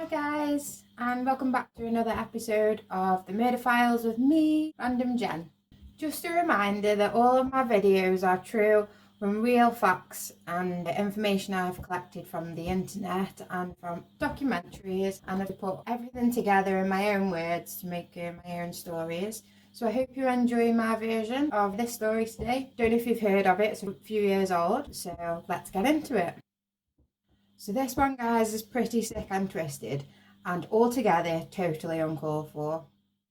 Hi guys, and welcome back to another episode of the Murder Files with me, Random Jen. Just a reminder that all of my videos are true from real facts and information I've collected from the internet and from documentaries, and I've put everything together in my own words to make my own stories. So I hope you enjoy my version of this story today. Don't know if you've heard of it, it's a few years old, so let's get into it. So this one, guys, is pretty sick and twisted, and altogether totally uncalled for.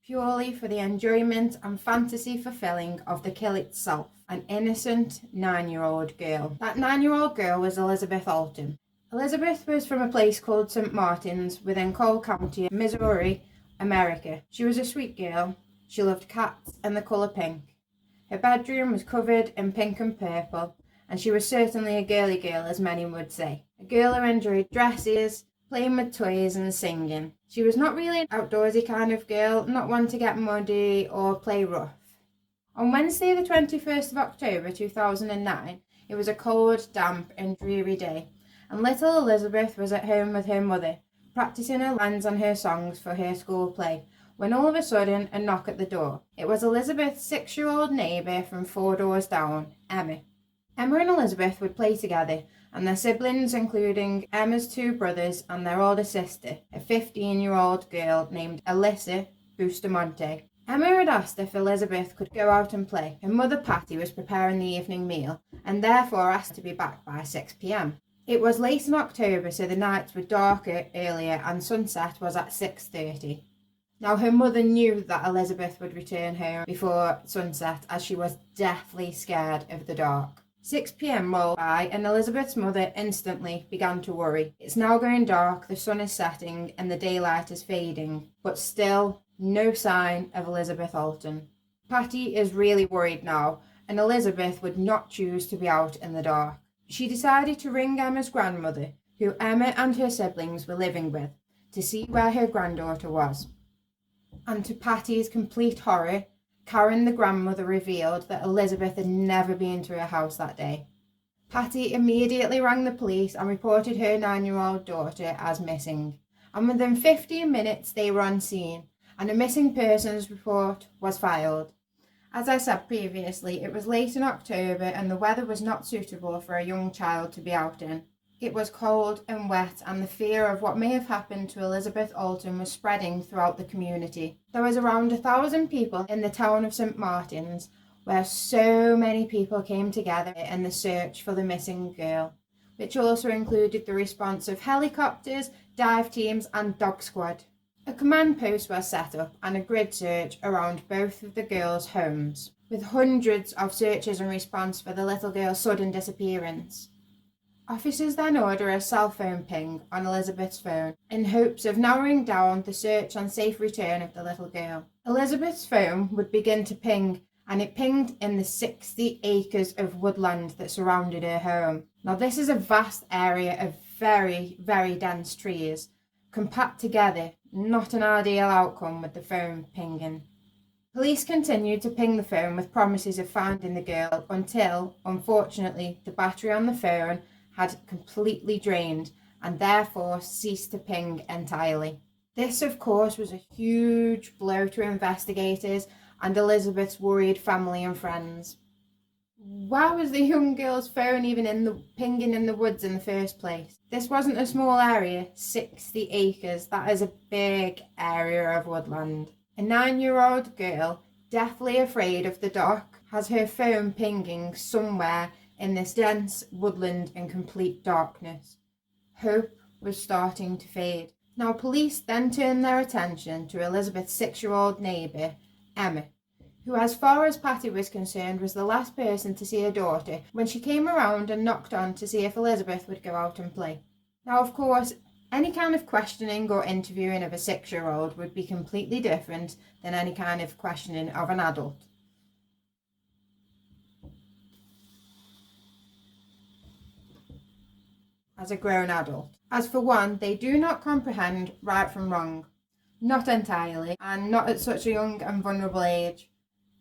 Purely for the enjoyment and fantasy fulfilling of the kill itself. An innocent 9-year-old girl. That 9-year-old girl was Elizabeth Alton. Elizabeth was from a place called St. Martin's within Cole County, Missouri, America. She was a sweet girl. She loved cats and the colour pink. Her bedroom was covered in pink and purple, and she was certainly a girly girl, as many would say. A girl who enjoyed dresses, playing with toys and singing. She was not really an outdoorsy kind of girl, not one to get muddy or play rough. On Wednesday the 21st of October 2009, it was a cold, damp and dreary day, and little Elizabeth was at home with her mother, practicing her lines on her songs for her school play, when all of a sudden a knock at the door. It was Elizabeth's 6-year-old neighbour from 4 doors down, Emma. Emma and Elizabeth would play together, and their siblings, including Emma's 2 brothers and their older sister, a 15-year-old girl named Alyssa, Bustamante. Emma had asked if Elizabeth could go out and play. Her mother Patty was preparing the evening meal, and therefore asked to be back by 6 p.m. It was late in October, so the nights were darker earlier, and sunset was at 6:30. Now, her mother knew that Elizabeth would return home before sunset, as she was deathly scared of the dark. 6 p.m. rolled by, and Elizabeth's mother instantly began to worry. It's now going dark, the sun is setting, and the daylight is fading, but still no sign of Elizabeth Alton. Patty is really worried now, and Elizabeth would not choose to be out in the dark. She decided to ring Emma's grandmother, who Emma and her siblings were living with, to see where her granddaughter was. And to Patty's complete horror, Karen, the grandmother, revealed that Elizabeth had never been to her house that day. Patty immediately rang the police and reported her 9-year-old daughter as missing. And within 15 minutes they were on scene, and a missing persons report was filed. As I said previously, it was late in October and the weather was not suitable for a young child to be out in. It was cold and wet, and the fear of what may have happened to Elizabeth Alton was spreading throughout the community. There was around 1,000 people in the town of St. Martin's, where so many people came together in the search for the missing girl, which also included the response of helicopters, dive teams and dog squad. A command post was set up and a grid search around both of the girls' homes, with hundreds of searches in response for the little girl's sudden disappearance. Officers then order a cell phone ping on Elizabeth's phone in hopes of narrowing down the search and safe return of the little girl. Elizabeth's phone would begin to ping, and it pinged in the 60 acres of woodland that surrounded her home. Now, this is a vast area of very, very dense trees, compact together, not an ideal outcome with the phone pinging. Police continued to ping the phone with promises of finding the girl until, unfortunately, the battery on the phone had completely drained and therefore ceased to ping entirely. This, of course, was a huge blow to investigators and Elizabeth's worried family and friends. Why was the young girl's phone even pinging in the woods in the first place? This wasn't a small area, 60 acres, that is a big area of woodland. A 9-year-old girl, deathly afraid of the dark, has her phone pinging somewhere in this dense woodland in complete darkness. Hope was starting to fade. Now, police then turned their attention to Elizabeth's 6-year-old neighbour, Emma, who, as far as Patty was concerned, was the last person to see her daughter when she came around and knocked on to see if Elizabeth would go out and play. Now, of course, any kind of questioning or interviewing of a 6-year-old would be completely different than any kind of questioning of an adult. As a grown adult. As for one, they do not comprehend right from wrong. Not entirely, and not at such a young and vulnerable age.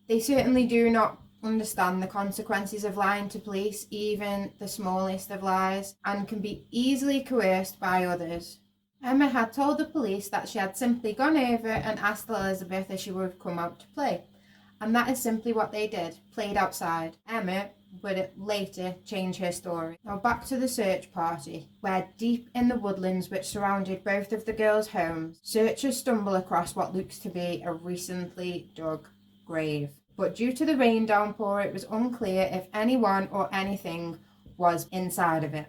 They certainly do not understand the consequences of lying to police, even the smallest of lies, and can be easily coerced by others. Emma had told the police that she had simply gone over and asked Elizabeth if she would come out to play. And that is simply what they did, played outside. Emma would later change her story. Now back to the search party, where deep in the woodlands which surrounded both of the girls' homes, searchers stumble across what looks to be a recently dug grave. But due to the rain downpour, it was unclear if anyone or anything was inside of it.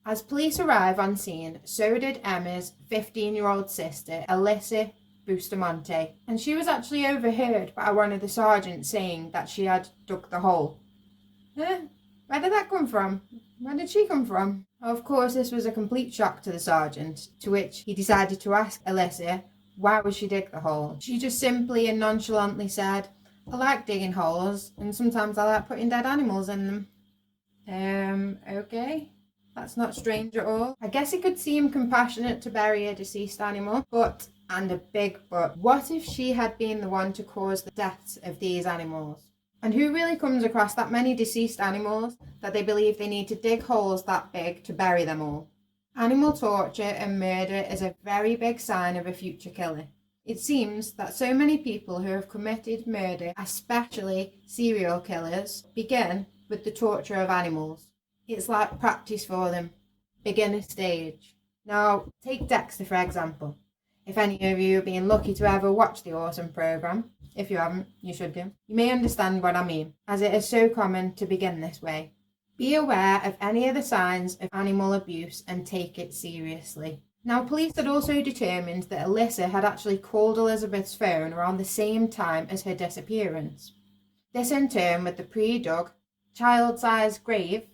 As police arrive on scene, so did Emma's 15-year-old sister, Alyssa Bustamante, and she was actually overheard by one of the sergeants saying that she had dug the hole. Where did that come from? Where did she come from? Of course, this was a complete shock to the sergeant, to which he decided to ask Alyssa why would she dig the hole. She just simply and nonchalantly said, I like digging holes, and sometimes I like putting dead animals in them. Okay. That's not strange at all. I guess it could seem compassionate to bury a deceased animal, but, and a big but, what if she had been the one to cause the deaths of these animals? And who really comes across that many deceased animals that they believe they need to dig holes that big to bury them all? Animal torture and murder is a very big sign of a future killer. It seems that so many people who have committed murder, especially serial killers, begin with the torture of animals. It's like practice for them, beginner stage. Now, take Dexter for example. If any of you have been lucky to ever watch the awesome programme, if you haven't, you should do. You may understand what I mean, as it is so common to begin this way. Be aware of any of the signs of animal abuse and take it seriously. Now, police had also determined that Alyssa had actually called Elizabeth's phone around the same time as her disappearance. This in turn, with the pre-dug, child-sized grave,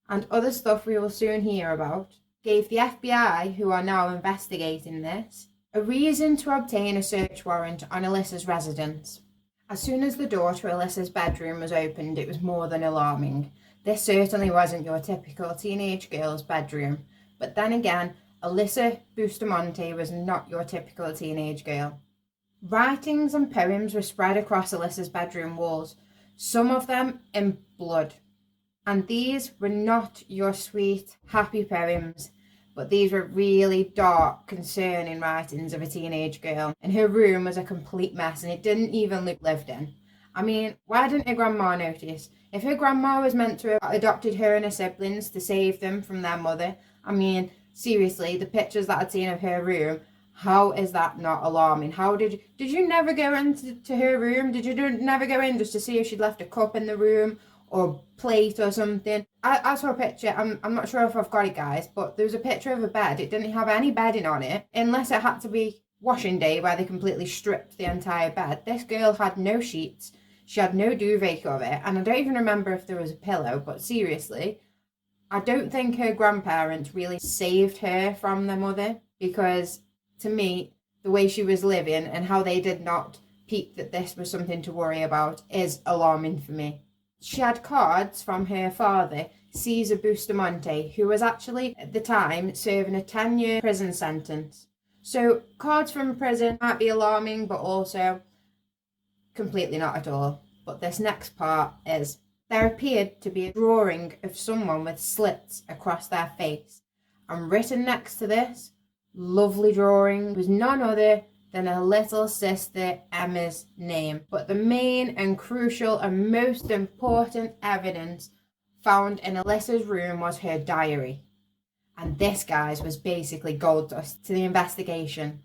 and other stuff we will soon hear about, gave the FBI, who are now investigating this, a reason to obtain a search warrant on Alyssa's residence. As soon as the door to Alyssa's bedroom was opened, it was more than alarming. This certainly wasn't your typical teenage girl's bedroom, but then again, Alyssa Bustamante was not your typical teenage girl. Writings and poems were spread across Alyssa's bedroom walls, some of them in blood. And these were not your sweet, happy poems, but these were really dark, concerning writings of a teenage girl. And her room was a complete mess, and it didn't even look lived in. I mean, why didn't her grandma notice? If her grandma was meant to have adopted her and her siblings to save them from their mother, I mean, seriously, the pictures that I'd seen of her room, how is that not alarming? How did you never go into her room? Did you never go in just to see if she'd left a cup in the room or plate or something? I saw a picture, I'm not sure if I've got it, guys, but there was a picture of a bed. It didn't have any bedding on it, unless it had to be washing day where they completely stripped the entire bed. This girl had no sheets, she had no duvet cover, and I don't even remember if there was a pillow, but seriously, I don't think her grandparents really saved her from their mother, because to me, the way she was living and how they did not peep that this was something to worry about is alarming for me. She had cards from her father, Cesar Bustamante, who was actually, at the time, serving a 10-year prison sentence. So, cards from prison might be alarming, but also completely not at all. But this next part is, there appeared to be a drawing of someone with slits across their face. And written next to this lovely drawing was none other than her little sister Emma's name. But the main and crucial and most important evidence found in Alyssa's room was her diary. And this, guys, was basically gold dust to the investigation.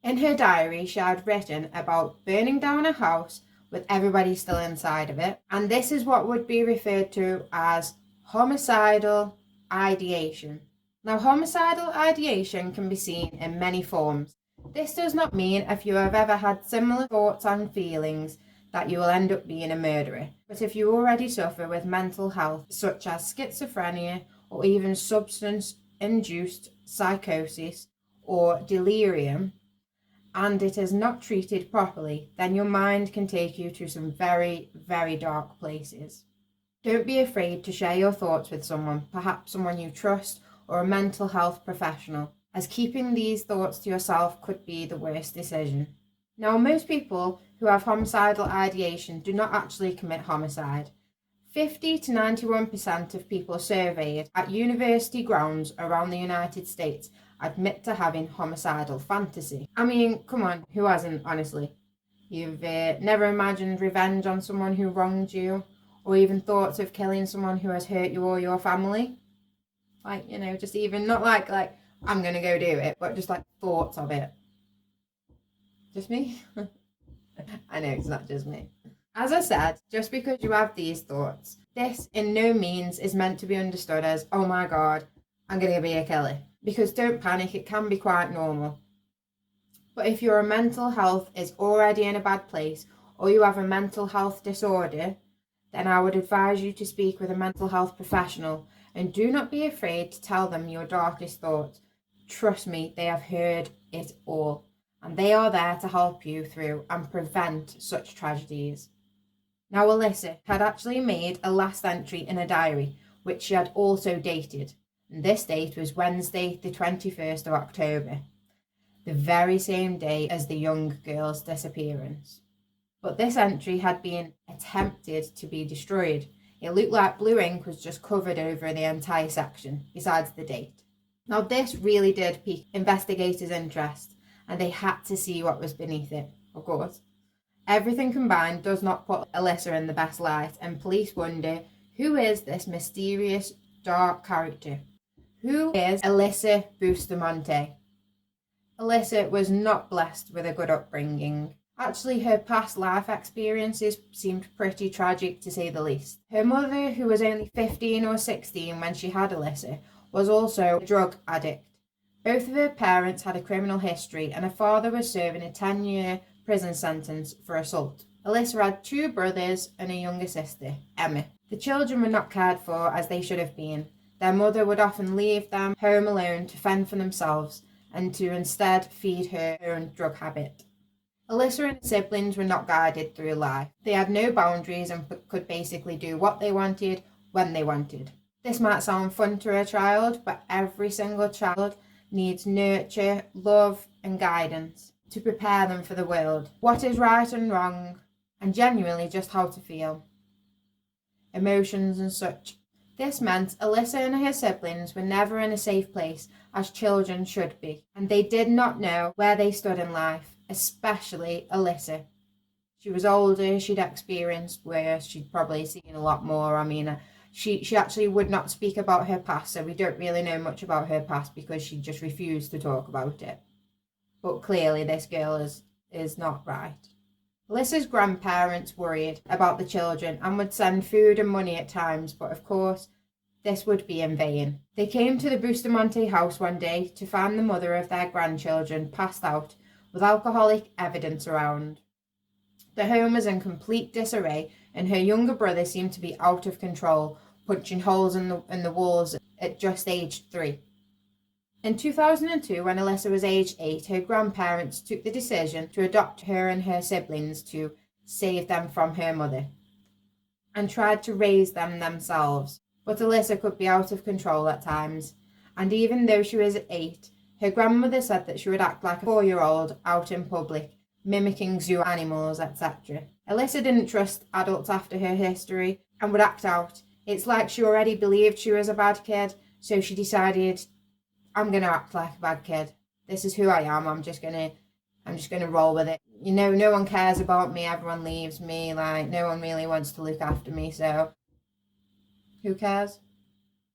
In her diary, she had written about burning down a house with everybody still inside of it. And this is what would be referred to as homicidal ideation. Now, homicidal ideation can be seen in many forms. This does not mean if you have ever had similar thoughts and feelings that you will end up being a murderer. But if you already suffer with mental health, such as schizophrenia or even substance-induced psychosis or delirium, and it is not treated properly, then your mind can take you to some very, very dark places. Don't be afraid to share your thoughts with someone, perhaps someone you trust or a mental health professional, as keeping these thoughts to yourself could be the worst decision. Now, most people who have homicidal ideation do not actually commit homicide. 50 to 91% of people surveyed at university grounds around the United States admit to having homicidal fantasy. I mean, come on, who hasn't, honestly? You've never imagined revenge on someone who wronged you, or even thoughts of killing someone who has hurt you or your family? Like, you know, just even, not like I'm gonna go do it, but just like thoughts of it. Just me? I know it's not just me. As I said, just because you have these thoughts, this in no means is meant to be understood as, oh my God, I'm gonna be a killer. Because don't panic, it can be quite normal. But if your mental health is already in a bad place, or you have a mental health disorder, then I would advise you to speak with a mental health professional, and do not be afraid to tell them your darkest thoughts. Trust me, they have heard it all, and they are there to help you through and prevent such tragedies. Now, Alyssa had actually made a last entry in a diary, which she had also dated, and this date was Wednesday, the 21st of October, the very same day as the young girl's disappearance. But this entry had been attempted to be destroyed. It looked like blue ink was just covered over the entire section, besides the date. Now, this really did pique investigators' interest, and they had to see what was beneath it, of course. Everything combined does not put Alyssa in the best light, and police wonder, who is this mysterious, dark character? Who is Alyssa Bustamante? Alyssa was not blessed with a good upbringing. Actually, her past life experiences seemed pretty tragic, to say the least. Her mother, who was only 15 or 16 when she had Alyssa, was also a drug addict. Both of her parents had a criminal history, and her father was serving a 10-year prison sentence for assault. Alyssa had 2 brothers and a younger sister, Emma. The children were not cared for as they should have been. Their mother would often leave them home alone to fend for themselves, and to instead feed her own drug habit. Alyssa and her siblings were not guided through life. They had no boundaries and could basically do what they wanted when they wanted. This might sound fun to a child, but every single child needs nurture, love and guidance to prepare them for the world, what is right and wrong, and genuinely just how to feel, emotions and such. This meant Alyssa and her siblings were never in a safe place, as children should be, and they did not know where they stood in life, especially Alyssa. She was older, she'd experienced worse, she'd probably seen a lot more. I mean, she actually would not speak about her past, so we don't really know much about her past because she just refused to talk about it. But clearly this girl is not right. Alyssa's grandparents worried about the children and would send food and money at times, but of course, this would be in vain. They came to the Bustamante house one day to find the mother of their grandchildren passed out with alcoholic evidence around. The home was in complete disarray, and her younger brother seemed to be out of control, punching holes in the walls at just aged 3. In 2002, when Alyssa was aged 8, her grandparents took the decision to adopt her and her siblings to save them from her mother, and tried to raise them themselves. But Alyssa could be out of control at times, and even though she was 8, her grandmother said that she would act like a 4-year-old out in public, mimicking zoo animals, etc. Alyssa didn't trust adults after her history and would act out. It's like she already believed she was a bad kid, so she decided, I'm going to act like a bad kid. This is who I am. I'm just going to roll with it. You know, no one cares about me. Everyone leaves me. Like, no one really wants to look after me. So who cares?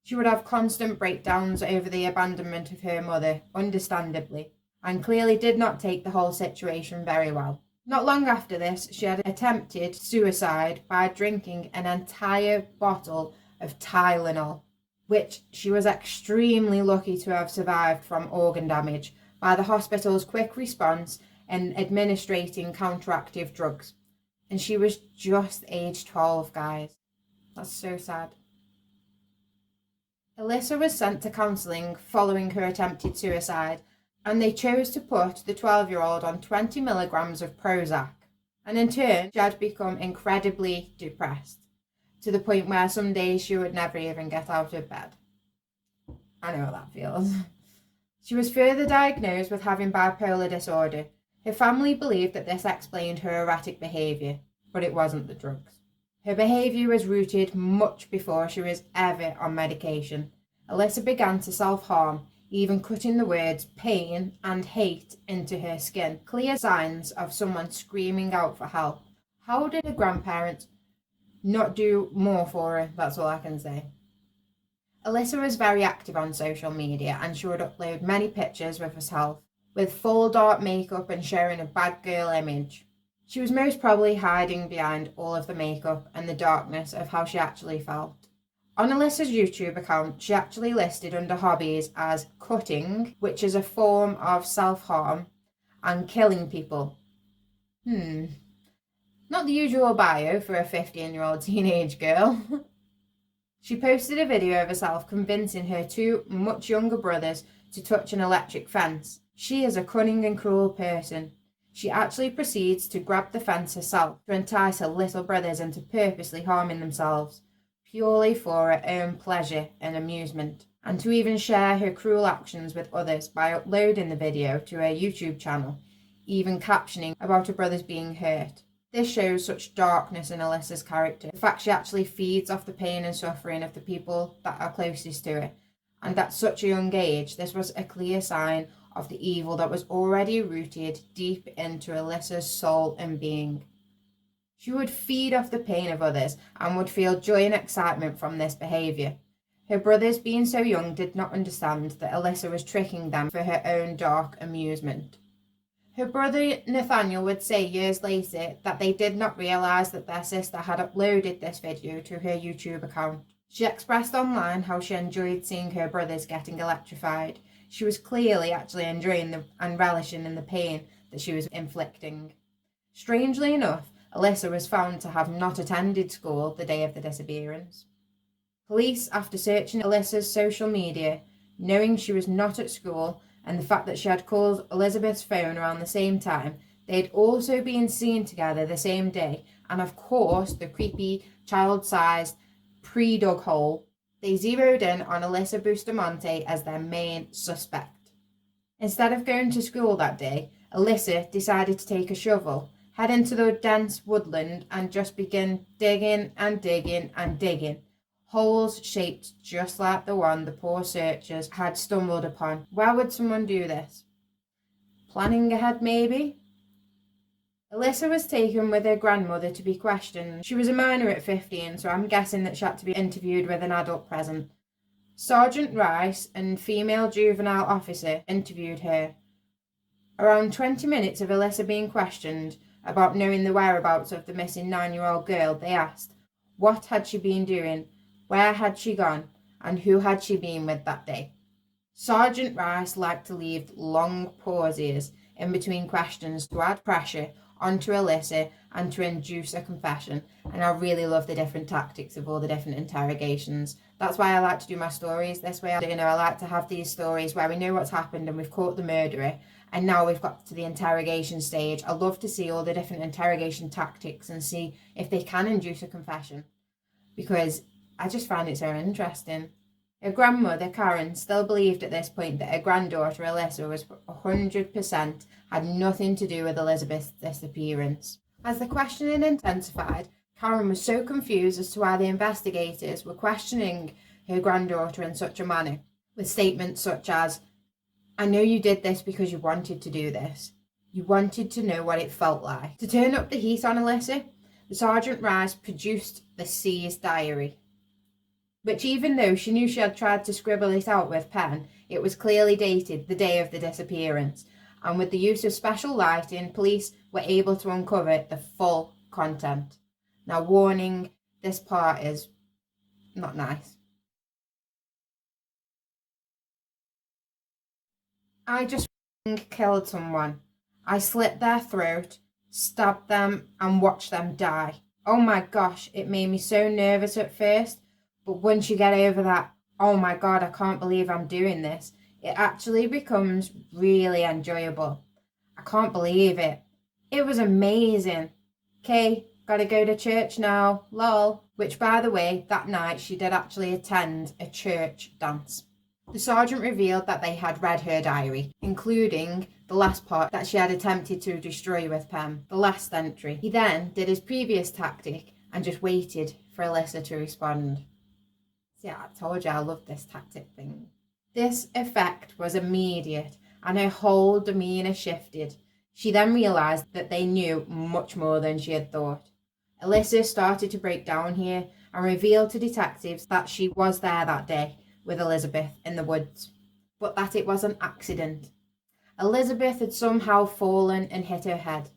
She would have constant breakdowns over the abandonment of her mother, understandably, and clearly did not take the whole situation very well. Not long after this, she had attempted suicide by drinking an entire bottle of Tylenol, which she was extremely lucky to have survived from organ damage by the hospital's quick response in administrating counteractive drugs. And she was just age 12, guys. That's so sad. Alyssa was sent to counselling following her attempted suicide, and they chose to put the 12-year-old on 20 milligrams of Prozac. And in turn, she had become incredibly depressed, to the point where some days she would never even get out of bed. I know how that feels. She was further diagnosed with having bipolar disorder. Her family believed that this explained her erratic behaviour, but it wasn't the drugs. Her behaviour was rooted much before she was ever on medication. Alyssa began to self-harm, even cutting the words pain and hate into her skin. Clear signs of someone screaming out for help. How did her grandparents not do more for her? That's all I can say. Alyssa was very active on social media, and she would upload many pictures with herself with full dark makeup and showing a bad girl image. She was most probably hiding behind all of the makeup and the darkness of how she actually felt. On Alyssa's YouTube account, she actually listed under hobbies as cutting, which is a form of self-harm, and killing people. Not the usual bio for a 15-year-old teenage girl. She posted a video of herself convincing her two much younger brothers to touch an electric fence. She is a cunning and cruel person. She actually proceeds to grab the fence herself to entice her little brothers into purposely harming themselves, purely for her own pleasure and amusement, and to even share her cruel actions with others by uploading the video to her YouTube channel, even captioning about her brothers being hurt. This shows such darkness in Alyssa's character. The fact she actually feeds off the pain and suffering of the people that are closest to her. And at such a young age, this was a clear sign of the evil that was already rooted deep into Alyssa's soul and being. She would feed off the pain of others and would feel joy and excitement from this behaviour. Her brothers, being so young, did not understand that Alyssa was tricking them for her own dark amusement. Her brother Nathaniel would say years later that they did not realise that their sister had uploaded this video to her YouTube account. She expressed online how she enjoyed seeing her brothers getting electrified. She was clearly actually enjoying and relishing in the pain that she was inflicting. Strangely enough, Alyssa was found to have not attended school the day of the disappearance. Police, after searching Alyssa's social media, knowing she was not at school, and the fact that she had called Elizabeth's phone around the same time, they'd also been seen together the same day, and of course the creepy, child-sized, pre-dug hole, they zeroed in on Alyssa Bustamante as their main suspect. Instead of going to school that day, Alyssa decided to take a shovel, head into the dense woodland and just begin digging and digging and digging. Holes shaped just like the one the poor searchers had stumbled upon. Why would someone do this? Planning ahead, maybe? Alyssa was taken with her grandmother to be questioned. She was a minor at 15, so I'm guessing that she had to be interviewed with an adult present. Sergeant Rice and female juvenile officer interviewed her. Around 20 minutes of Alyssa being questioned about knowing the whereabouts of the missing 9-year-old girl, they asked, what had she been doing? Where had she gone, and who had she been with that day? Sergeant Rice liked to leave long pauses in between questions to add pressure onto Alyssa and to induce a confession, and I really love the different tactics of all the different interrogations. That's why I like to do my stories this way. I like to have these stories where we know what's happened and we've caught the murderer, and now we've got to the interrogation stage. I love to see all the different interrogation tactics and see if they can induce a confession, because I just find it so interesting. Her grandmother, Karen, still believed at this point that her granddaughter, Alyssa, was 100% had nothing to do with Elizabeth's disappearance. As the questioning intensified, Karen was so confused as to why the investigators were questioning her granddaughter in such a manner, with statements such as, I know you did this because you wanted to do this. You wanted to know what it felt like. To turn up the heat on Alyssa, the Sergeant Rice produced the seized diary, which, even though she knew she had tried to scribble it out with pen, it was clearly dated the day of the disappearance, and with the use of special lighting, police were able to uncover the full content. Now, warning, this part is not nice. I just killed someone. I slit their throat, stabbed them, and watched them die. Oh my gosh, it made me so nervous at first. But once you get over that, oh my God, I can't believe I'm doing this, it actually becomes really enjoyable. I can't believe it. It was amazing. Okay, gotta go to church now, lol. Which, by the way, that night she did actually attend a church dance. The sergeant revealed that they had read her diary, including the last part that she had attempted to destroy with pen, the last entry. He then did his previous tactic and just waited for Alyssa to respond. Yeah, I told you I love this tactic thing. This effect was immediate, and her whole demeanour shifted. She then realised that they knew much more than she had thought. Alyssa started to break down here and revealed to detectives that she was there that day with Elizabeth in the woods, but that it was an accident. Elizabeth had somehow fallen and hit her head.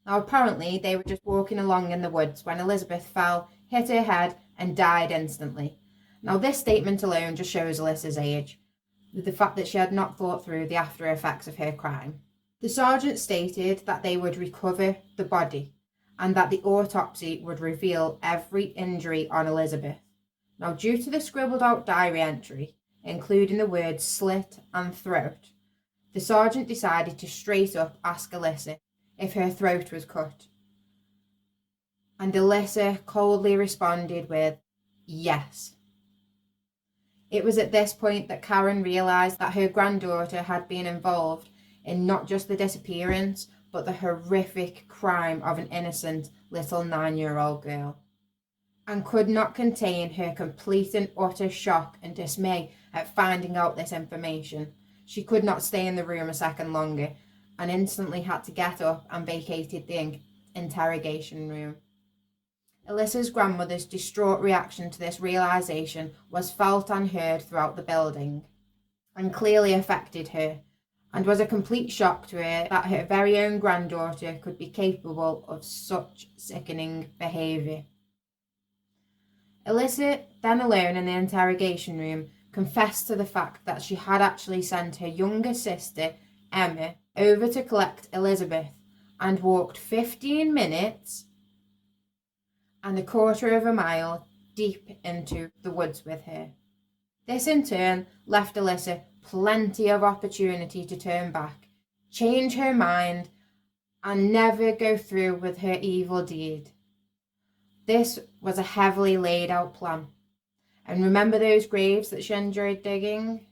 Now apparently they were just walking along in the woods when Elizabeth fell, hit her head and died instantly. Now this statement alone just shows Alyssa's age, with the fact that she had not thought through the after effects of her crime. The sergeant stated that they would recover the body and that the autopsy would reveal every injury on Elizabeth. Now, due to the scribbled out diary entry, including the words slit and throat, the sergeant decided to straight up ask Alyssa if her throat was cut. And Alyssa coldly responded with, yes. It was at this point that Karen realised that her granddaughter had been involved in not just the disappearance, but the horrific crime of an innocent little 9-year-old girl, and could not contain her complete and utter shock and dismay at finding out this information. She could not stay in the room a second longer and instantly had to get up and vacated the interrogation room. Alyssa's grandmother's distraught reaction to this realisation was felt and heard throughout the building and clearly affected her, and was a complete shock to her that her very own granddaughter could be capable of such sickening behaviour. Alyssa, then alone in the interrogation room, confessed to the fact that she had actually sent her younger sister, Emma, over to collect Elizabeth and walked 15 minutes and a quarter of a mile deep into the woods with her. This in turn left Alyssa plenty of opportunity to turn back, change her mind, and never go through with her evil deed. This was a heavily laid out plan. And remember those graves that she enjoyed digging?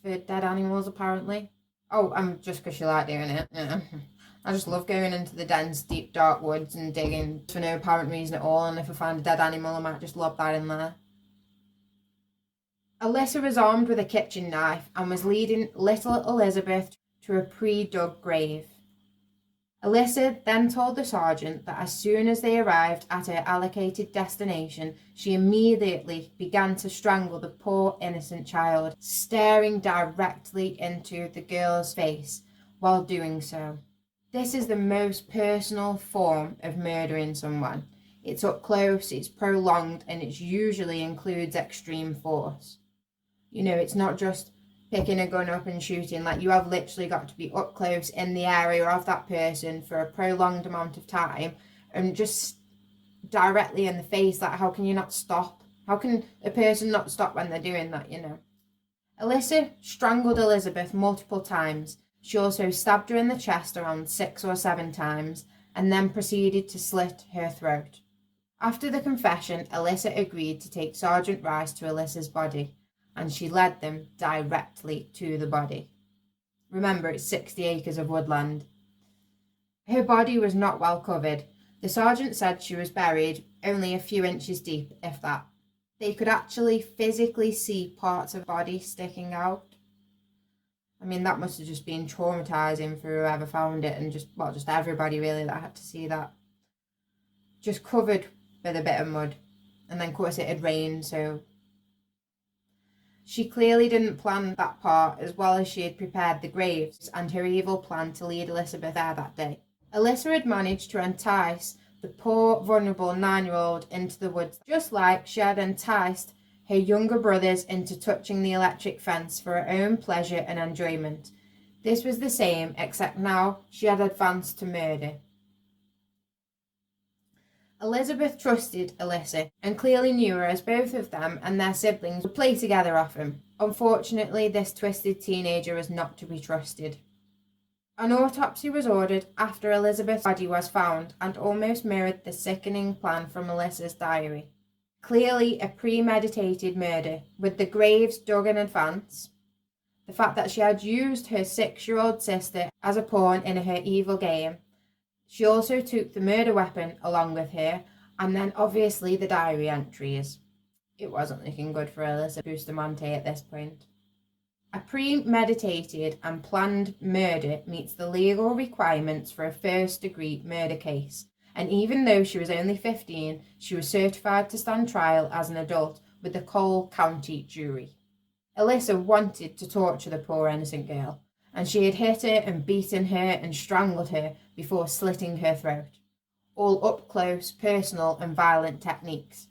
For dead animals, apparently. Oh, just because she liked doing it. Yeah. I just love going into the dense, deep, dark woods and digging for no apparent reason at all, and if I find a dead animal, I might just lob that in there. Alyssa was armed with a kitchen knife and was leading little Elizabeth to a pre-dug grave. Alyssa then told the sergeant that as soon as they arrived at her allocated destination, she immediately began to strangle the poor innocent child, staring directly into the girl's face while doing so. This is the most personal form of murdering someone. It's up close, it's prolonged, and it usually includes extreme force. You know, it's not just picking a gun up and shooting. Like, you have literally got to be up close in the area of that person for a prolonged amount of time and just directly in the face. Like, how can you not stop? How can a person not stop when they're doing that, you know? Alyssa strangled Elizabeth multiple times. She also stabbed her in the chest around 6 or 7 times and then proceeded to slit her throat. After the confession, Alyssa agreed to take Sergeant Rice to Alyssa's body, and she led them directly to the body. Remember, it's 60 acres of woodland. Her body was not well covered. The sergeant said she was buried only a few inches deep, if that. They could actually physically see parts of the body sticking out. I mean, that must have just been traumatising for whoever found it, and just everybody really that had to see that. Just covered with a bit of mud. And then, of course, it had rained, so she clearly didn't plan that part as well as she had prepared the graves and her evil plan to lead Elizabeth there that day. Alyssa had managed to entice the poor, vulnerable 9-year-old into the woods, just like she had enticed her younger brothers into touching the electric fence for her own pleasure and enjoyment. This was the same, except now she had advanced to murder. Elizabeth trusted Alyssa and clearly knew her, as both of them and their siblings would play together often. Unfortunately, this twisted teenager was not to be trusted. An autopsy was ordered after Elizabeth's body was found and almost mirrored the sickening plan from Alyssa's diary. Clearly a premeditated murder, with the graves dug in advance. The fact that she had used her 6-year-old sister as a pawn in her evil game. She also took the murder weapon along with her, and then obviously the diary entries. It wasn't looking good for Alyssa Bustamante at this point. A premeditated and planned murder meets the legal requirements for a first-degree murder case, and even though she was only 15, she was certified to stand trial as an adult with the Cole County jury. Alyssa wanted to torture the poor innocent girl, and she had hit her and beaten her and strangled her before slitting her throat. All up-close, personal and violent techniques,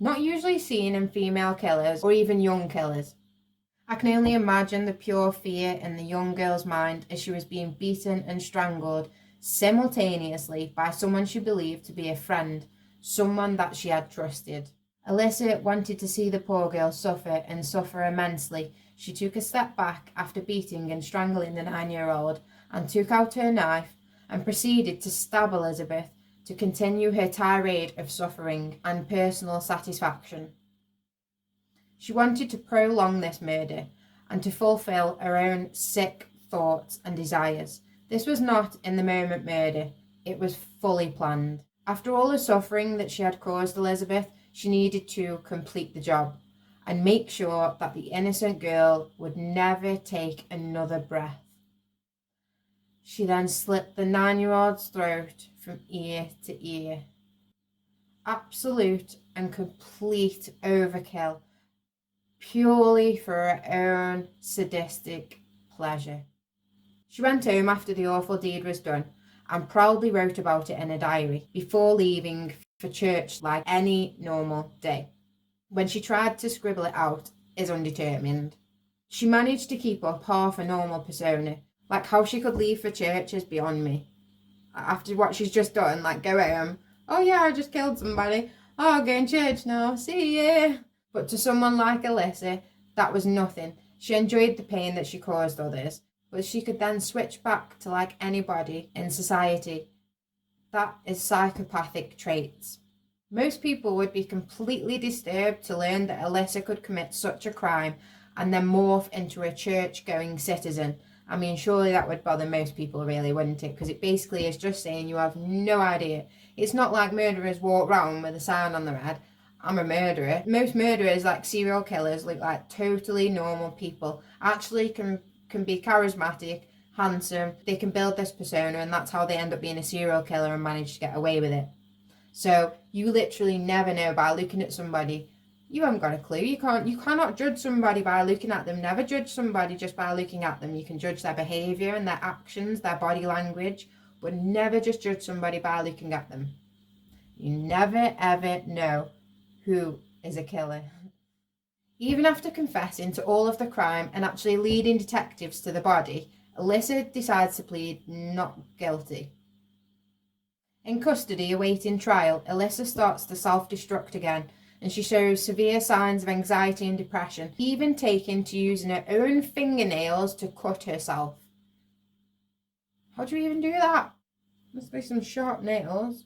not usually seen in female killers or even young killers. I can only imagine the pure fear in the young girl's mind as she was being beaten and strangled simultaneously by someone she believed to be a friend, someone that she had trusted. Alyssa wanted to see the poor girl suffer and suffer immensely. She took a step back after beating and strangling the 9-year-old and took out her knife and proceeded to stab Elizabeth to continue her tirade of suffering and personal satisfaction. She wanted to prolong this murder and to fulfill her own sick thoughts and desires. This was not in the moment murder, it was fully planned. After all the suffering that she had caused Elizabeth, she needed to complete the job and make sure that the innocent girl would never take another breath. She then slit the 9-year-old's throat from ear to ear. Absolute and complete overkill, purely for her own sadistic pleasure. She went home after the awful deed was done and proudly wrote about it in a diary before leaving for church like any normal day. When she tried to scribble it out, is undetermined. She managed to keep up half a normal persona, like how she could leave for church is beyond me. After what she's just done, like go home, oh yeah, I just killed somebody, oh I'll go in church now, see ya. But to someone like Alyssa, that was nothing. She enjoyed the pain that she caused others, but she could then switch back to like anybody in society. That is psychopathic traits. Most people would be completely disturbed to learn that Alyssa could commit such a crime and then morph into a church-going citizen. I mean, surely that would bother most people, really, wouldn't it? Because it basically is just saying you have no idea. It's not like murderers walk around with a sign on their head, I'm a murderer. Most murderers, like serial killers, look like totally normal people. Actually can be charismatic, handsome, they can build this persona, and that's how they end up being a serial killer and manage to get away with it. So you literally never know by looking at somebody. You haven't got a clue. You cannot judge somebody by looking at them. Never judge somebody just by looking at them. You can judge their behaviour and their actions, their body language, but never just judge somebody by looking at them. You never ever know who is a killer. Even after confessing to all of the crime and actually leading detectives to the body, Alyssa decides to plead not guilty. In custody awaiting trial, Alyssa starts to self-destruct again, and she shows severe signs of anxiety and depression, even taking to using her own fingernails to cut herself. How do you even do that? Must be some sharp nails.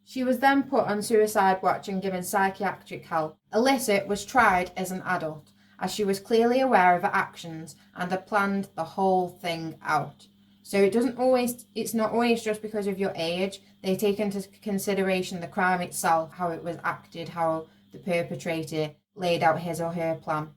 She was then put on suicide watch and given psychiatric help. Alyssa was tried as an adult, as she was clearly aware of her actions and had planned the whole thing out. So it's not always just because of your age. They take into consideration the crime itself, how it was acted, how the perpetrator laid out his or her plan.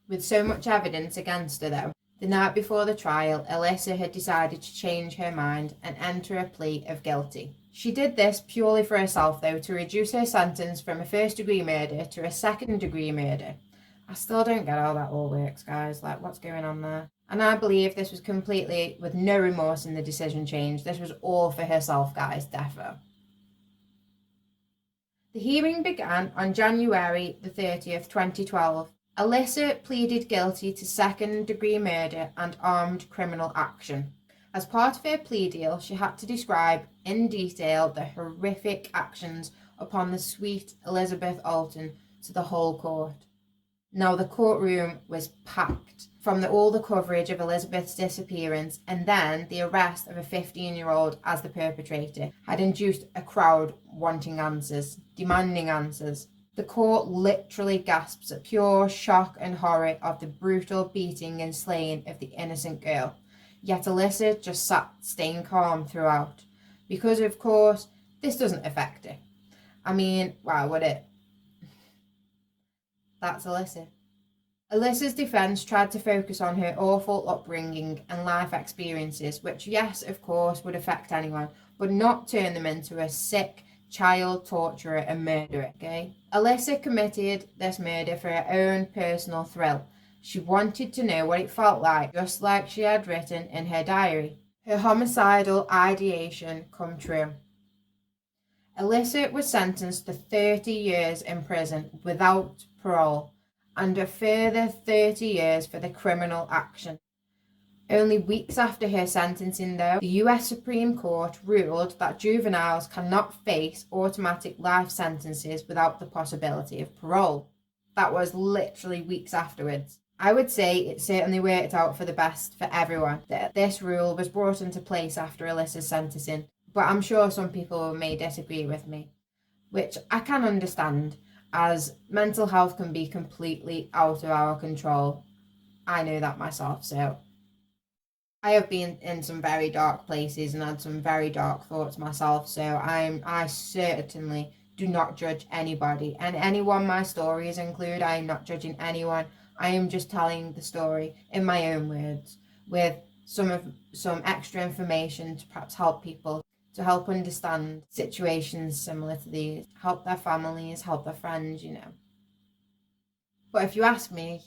With so much evidence against her though, the night before the trial, Alyssa had decided to change her mind and enter a plea of guilty. She did this purely for herself though, to reduce her sentence from a first-degree murder to a second-degree murder. I still don't get how that all works, guys. Like, what's going on there? And I believe this was completely with no remorse in the decision change. This was all for herself, guys, defo. The hearing began on January the 30th, 2012. Alyssa pleaded guilty to second-degree murder and armed criminal action. As part of her plea deal, she had to describe in detail the horrific actions upon the sweet Elizabeth Alton to the whole court. Now, the courtroom was packed from all the coverage of Elizabeth's disappearance, and then the arrest of a 15-year-old as the perpetrator had induced a crowd wanting answers, demanding answers. The court literally gasps at pure shock and horror of the brutal beating and slaying of the innocent girl. Yet Alyssa just sat staying calm throughout, because of course this doesn't affect her. I mean, why would it? That's Alyssa. Alyssa's defence tried to focus on her awful upbringing and life experiences, which, yes, of course, would affect anyone, but not turn them into a sick child torturer and murderer, okay? Alyssa committed this murder for her own personal thrill. She wanted to know what it felt like, just like she had written in her diary. Her homicidal ideation come true. Alyssa was sentenced to 30 years in prison without parole and a further 30 years for the criminal action. Only weeks after her sentencing, though, the US Supreme Court ruled that juveniles cannot face automatic life sentences without the possibility of parole. That was literally weeks afterwards. I would say it certainly worked out for the best for everyone that this rule was brought into place after Alyssa's sentencing, but I'm sure some people may disagree with me, which I can understand, as mental health can be completely out of our control. I know that myself, so I have been in some very dark places and had some very dark thoughts myself, so I certainly do not judge anybody, and anyone my stories include. I am not judging anyone. I am just telling the story in my own words, with some extra information to perhaps help people, to help understand situations similar to these, help their families, help their friends, you know. But if you ask me,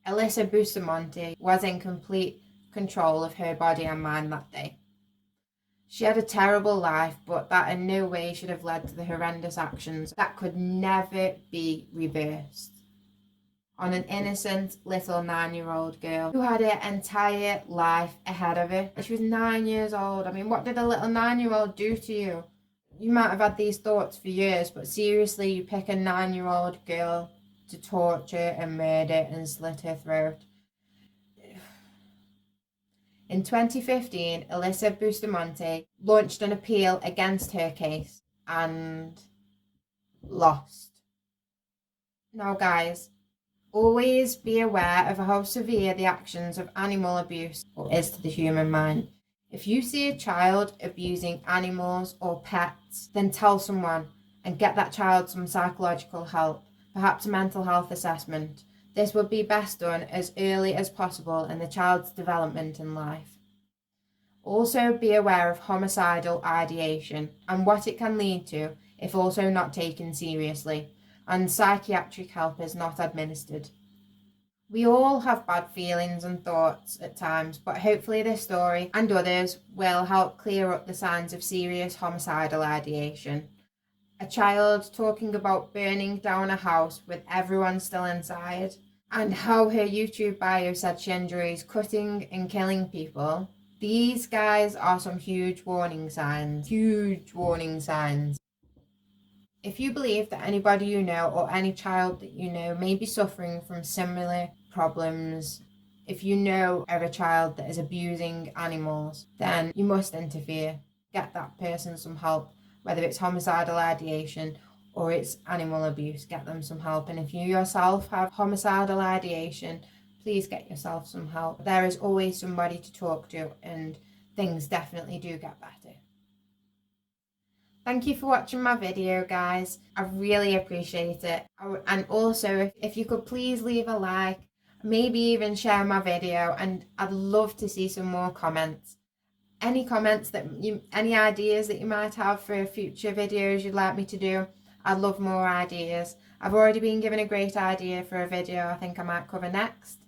Alyssa Bustamante was in complete control of her body and mind that day. She had a terrible life, but that in no way should have led to the horrendous actions that could never be reversed on an innocent little 9-year-old girl who had her entire life ahead of her. She was 9 years old. I mean, what did a little 9-year-old do to you? You might have had these thoughts for years, but seriously, you pick a 9-year-old girl to torture and murder and slit her throat. In 2015, Alyssa Bustamante launched an appeal against her case and lost. Now, guys, always be aware of how severe the actions of animal abuse is to the human mind. If you see a child abusing animals or pets, then tell someone and get that child some psychological help, perhaps a mental health assessment. This would be best done as early as possible in the child's development in life. Also be aware of homicidal ideation and what it can lead to if also not taken seriously, and psychiatric help is not administered. We all have bad feelings and thoughts at times, but hopefully this story and others will help clear up the signs of serious homicidal ideation. A child talking about burning down a house with everyone still inside, and how her YouTube bio said she enjoys cutting and killing people. These guys are some huge warning signs. Huge warning signs. If you believe that anybody you know or any child that you know may be suffering from similar problems, if you know of a child that is abusing animals, then you must interfere. Get that person some help, whether it's homicidal ideation or it's animal abuse. Get them some help. And if you yourself have homicidal ideation, please get yourself some help. There is always somebody to talk to, and things definitely do get better. Thank you for watching my video, guys. I really appreciate it. And also, if you could please leave a like, maybe even share my video, and I'd love to see some more comments. Any comments any ideas that you might have for future videos you'd like me to do, I'd love more ideas. I've already been given a great idea for a video I think I might cover next.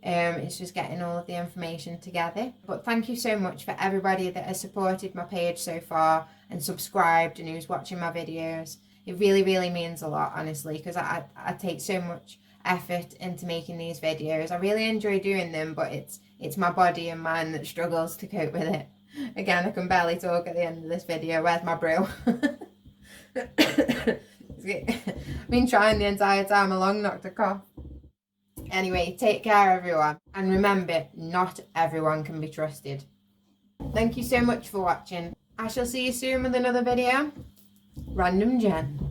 It's just getting all of the information together. But thank you so much for everybody that has supported my page so far and subscribed and who's watching my videos. It really, really means a lot, honestly, because I take so much effort into making these videos. I really enjoy doing them, but it's my body and mind that struggles to cope with it. Again, I can barely talk at the end of this video. Where's my brew? I've been trying the entire time along not to cough. Anyway, take care everyone, and remember, not everyone can be trusted. Thank you so much for watching. I shall see you soon with another video. Random Jen.